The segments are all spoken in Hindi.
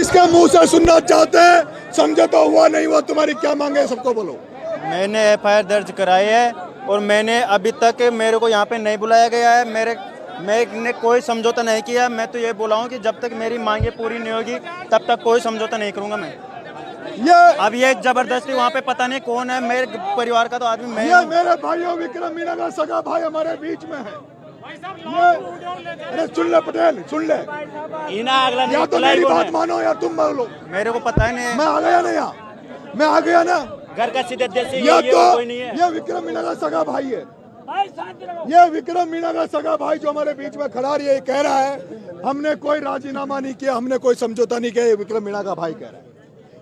किसके मुंह से सुनना चाहते हैं? समझौता हुआ नहीं हुआ, तुम्हारी क्या मांगे है, सबको बोलो। मैंने एफआईआर दर्ज कराई है और मैंने अभी तक मेरे को यहाँ पे नहीं बुलाया गया है। मैंने कोई समझौता नहीं किया। मैं तो ये बोला हूँ कि जब तक मेरी मांगे पूरी नहीं होगी तब तक कोई समझौता नहीं करूँगा मैं। अब ये जबरदस्ती वहाँ पे पता नहीं कौन है, मेरे परिवार का तो आदमी मैं। ये मेरे भाइयों विक्रम मीणा का सगा भाई हमारे बीच में है। अरे सुन ले पटेल, सुन ले, या तो मेरी बात मानो या तुम बोलो। मेरे को पता ही नहीं है। मैं आ गया ना यहाँ, मैं आ गया ना घर का सीधे देश या तो ये विक्रम मीणा का सगा भाई है। ये विक्रम मीणा का सगा भाई जो हमारे बीच में खड़ा रही है, कह रहा है हमने कोई राजीनामा नहीं किया, हमने कोई समझौता नहीं किया। ये विक्रम मीणा का भाई कह रहा है,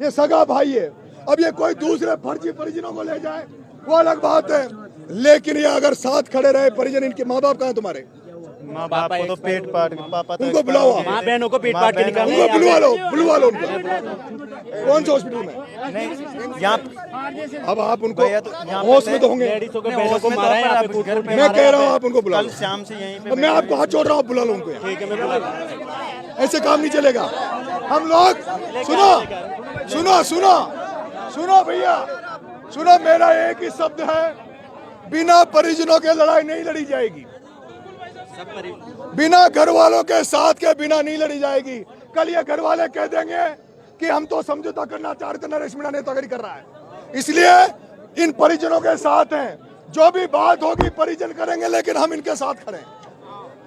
ये सगा भाई है। अब ये कोई दूसरे फर्जी परिजनों को ले जाए वो अलग बात है, लेकिन ये अगर साथ खड़े रहे परिजन, इनके माँ बाप कहाँ है तुम्हारे? माँ बाप को तो पेट पाट, पापा तो उनको बुलाओ, माँ बहनों को पीट पाट के निकालना। उनको बुलवा लो उनको। कौन से हॉस्पिटल में? नहीं यहाँ अब आप उनको होश में तो होंगे। मैं कह रहा हूँ आप उनको बुला लो। कल शाम से यहीं पे मैं आपको हाथ जोड़ रहा हूँ, बुला लो उनको। ठीक है, मैं बुला। ऐसे काम नहीं चलेगा। हम लोग सुनो भैया, सुनो, मेरा एक ही शब्द है, बिना परिजनों के लड़ाई नहीं लड़ी जाएगी, बिना घर वालों के साथ के बिना नहीं लड़ी जाएगी। कल ये घर वाले कह देंगे कि हम तो समझौता करना चाह रहे थे, नरेश मीणा ने तगड़ी कर रहा है, इसलिए इन परिजनों के साथ हैं। जो भी बात होगी परिजन करेंगे, लेकिन हम इनके साथ खड़े हैं।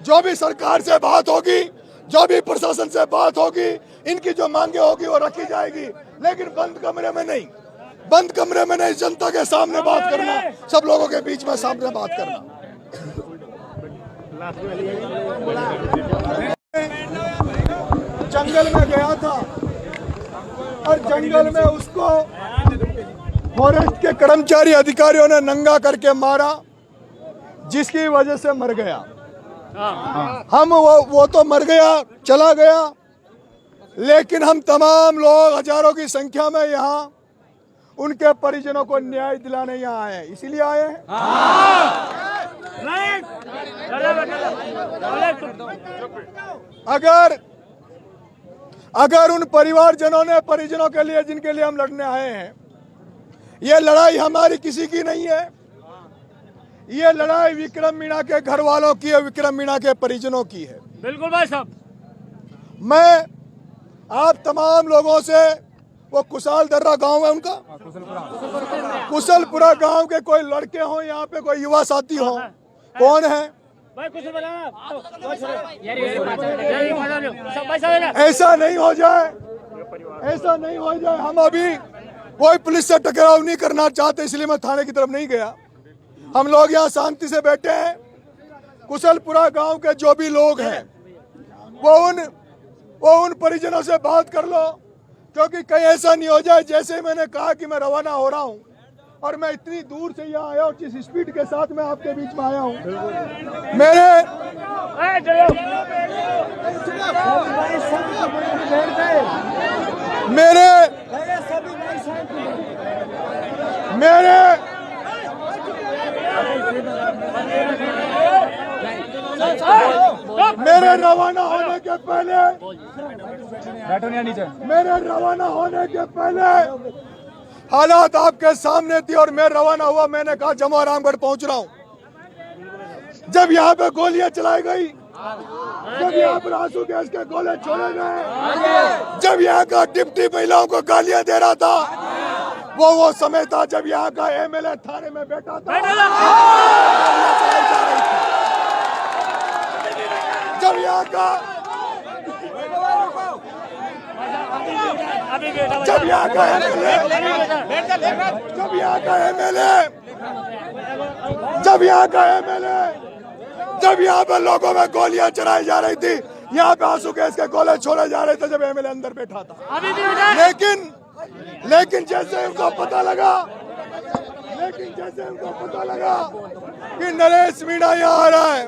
जो भी सरकार से बात होगी, जो भी प्रशासन से बात होगी, इनकी जो मांगे होगी वो रखी जाएगी, लेकिन बंद कमरे में नहीं, बंद कमरे में नहीं, जनता के सामने बात करना, सब लोगों के बीच में सामने बात करना। जंगल में गया था और जंगल में उसको फॉरेस्ट के कर्मचारी अधिकारियों ने नंगा करके मारा, जिसकी वजह से मर गया। हम वो तो मर गया, चला गया, लेकिन हम तमाम लोग हजारों की संख्या में यहाँ उनके परिजनों को न्याय दिलाने यहाँ आए हैं। इसीलिए आए हैं। अगर उन परिवारजनों ने, परिजनों के लिए जिनके लिए हम लड़ने आए हैं, ये लड़ाई हमारी किसी की नहीं है, ये लड़ाई विक्रम मीणा के घर वालों की है, विक्रम मीणा के परिजनों की है। बिल्कुल भाई साहब। मैं आप तमाम लोगों से, वो कुशाल दर्रा गांव है उनका, कुशलपुरा गांव के कोई लड़के हो, यहाँ पे कोई युवा साथी हो, कौन है? ऐसा नहीं हो जाए, ऐसा नहीं हो जाए। हम अभी कोई पुलिस से टकराव नहीं करना चाहते, इसलिए मैं थाने की तरफ नहीं गया। हम लोग यहाँ शांति से बैठे हैं। कुशलपुरा गांव के जो भी लोग हैं वो उन परिजनों से बात कर लो, क्योंकि कहीं ऐसा नहीं हो जाए जैसे मैंने कहा कि मैं रवाना हो रहा हूँ और मैं इतनी दूर से यहाँ आया हूँ, जिस स्पीड के साथ मैं आपके बीच में आया हूँ, मेरे रवाना होने के पहले, मेरे रवाना होने के पहले हालात आपके सामने थी और मैं रवाना हुआ। मैंने कहा जमा रामगढ़ पहुंच रहा हूं। जब यहाँ पे गोलियां चलाई गई, जब यहाँ पर आंसू गैस के गोले छोड़े गए, जब यहाँ का डिप्टी महिलाओं को गालियां दे रहा था, वो समय था जब यहाँ का एमएलए थाने में बैठा था, जब यहाँ का जब यहाँ पे लोगों में गोलियां चलाई जा रही थी, यहाँ पे आंसू गैस के गोले छोड़े जा रहे थे, जब एमएलए अंदर बैठा था। लेकिन जैसे उनको पता लगा कि नरेश मीणा यहाँ आ रहा है,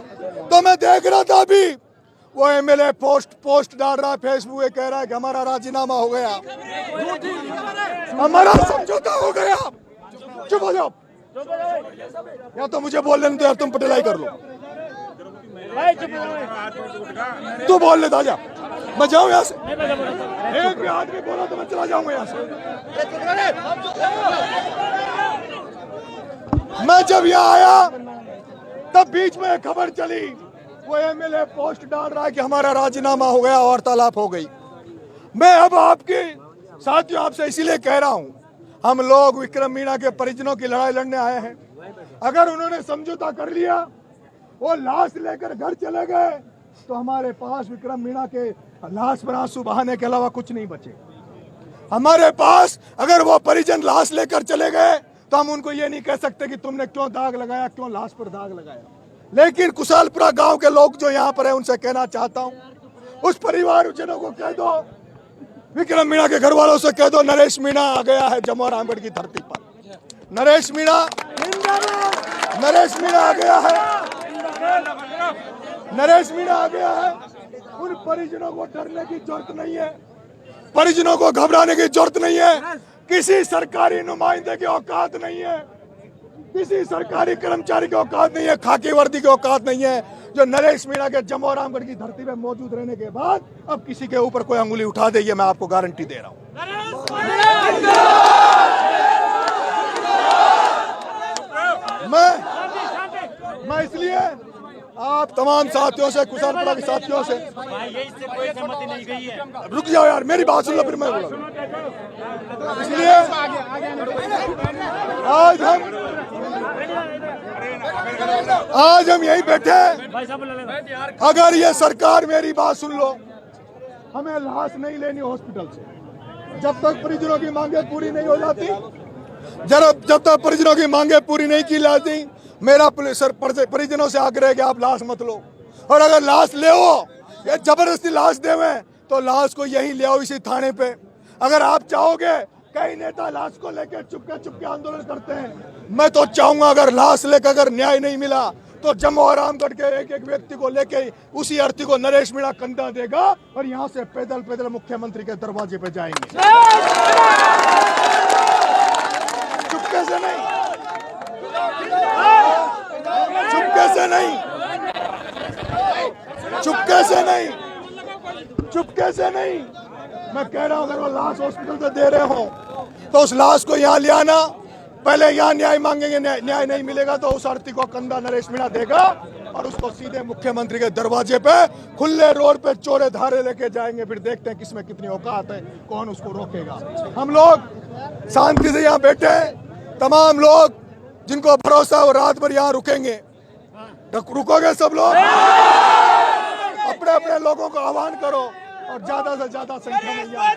तो मैं देख रहा था अभी वो एमएलए पोस्ट डाल रहा है फेसबुक पे, कह रहा है कि हमारा राजीनामा हो गया, हमारा समझौता हो गया। चुप हो जाओ, या तो मुझे बोल लेने दो, यार तुम पटेलाई कर लो, तू बोल ले, जा। मैं जाऊं यहाँ से? एक भी आदमी बोला तो मैं चला जाऊंगा यहाँ से। मैं जब यहाँ आया तब बीच में खबर चली, वो एमएलए पोस्ट डाल रहा है कि हमारा राजीनामा हो गया, वार्तालाप हो गई। मैं अब आपके साथियों आपसे इसीलिए कह रहा हूं, हम लोग विक्रम मीणा के परिजनों की लड़ाई लड़ने आए हैं। अगर उन्होंने समझौता कर लिया, वो लाश लेकर घर चले गए, तो हमारे पास विक्रम मीणा के लाश पर आंसू बहाने के अलावा कुछ नहीं बचे। हमारे पास अगर वो परिजन लाश लेकर चले गए तो हम उनको ये नहीं कह सकते कि तुमने क्यों दाग लगाया, क्यों लाश पर दाग लगाया। लेकिन कुशालपुरा गांव के लोग जो यहाँ पर है, उनसे कहना चाहता हूँ, उस परिवारजनों को कह दो, विक्रम मीणा के घर वालों से कह दो, नरेश मीणा आ गया है जम्मू और रामगढ़ की धरती पर। नरेश मीणा आ गया है, नरेश मीणा आ गया है। उन परिजनों को डरने की जरूरत नहीं है, परिजनों को घबराने की जरूरत नहीं है। किसी सरकारी नुमाइंदे की औकात नहीं है, किसी सरकारी कर्मचारी की औकात नहीं है, खाकी वर्दी की औकात नहीं है, जो नरेश मीणा के जम्मू और रामगढ़ की धरती पे मौजूद रहने के बाद अब किसी के ऊपर कोई अंगुली उठा दे, ये मैं आपको गारंटी दे रहा हूं। मैं इसलिए आप तमाम साथियों से, कुशालपुरा के साथियों से, इससे कोई सहमति नहीं गई है। रुक जाओ यार, मेरी बात सुन लो फिर मैं बोला। इसलिए आज हम यही बैठे हैं। अगर ये सरकार, मेरी बात सुन लो, हमें लाश नहीं लेनी हॉस्पिटल से जब तक परिजनों की मांगे पूरी नहीं हो जाती, जब तक परिजनों की मांगे पूरी नहीं की जाती, मेरा परिजनों से आग्रह है कि आप लाश मत लो। और अगर लाश ले हो, ये जबरदस्ती लाश देवे तो लाश को यही ले आओ, इसी थाने पे। अगर आप चाहोगे, कई नेता लाश को लेकर चुपके आंदोलन करते हैं, मैं तो चाहूंगा अगर लाश लेकर अगर न्याय नहीं मिला तो जम्मू और रामगढ़ के एक एक व्यक्ति को लेके उसी अर्थी को नरेश मीणा कंधा देगा और यहाँ से पैदल पैदल मुख्यमंत्री के दरवाजे पे जाएंगे। चुपके से नहीं, चुपके से नहीं, चुपके से नहीं, चुपके से नहीं। मैं कह रहा हूं, अगर वो लाश हॉस्पिटल से दे रहे हो तो उस लाश को यहाँ ले आना, पहले यहाँ न्याय मांगेंगे, न्याय नहीं मिलेगा तो उस आरती को कंधा नरेश मीणा देगा और उसको सीधे मुख्यमंत्री के दरवाजे पे खुले रोड पे चोरे धारे लेके जाएंगे। फिर देखते हैं किसमें कितनी औकात है, कौन उसको रोकेगा। हम लोग शांति से यहाँ बैठे हैं, तमाम लोग जिनको भरोसा है वो रात भर यहाँ रुकेंगे। रुकोगे सब लोग? अपने अपने लोगों को आह्वान करो और ज्यादा से ज्यादा संख्या में यहाँ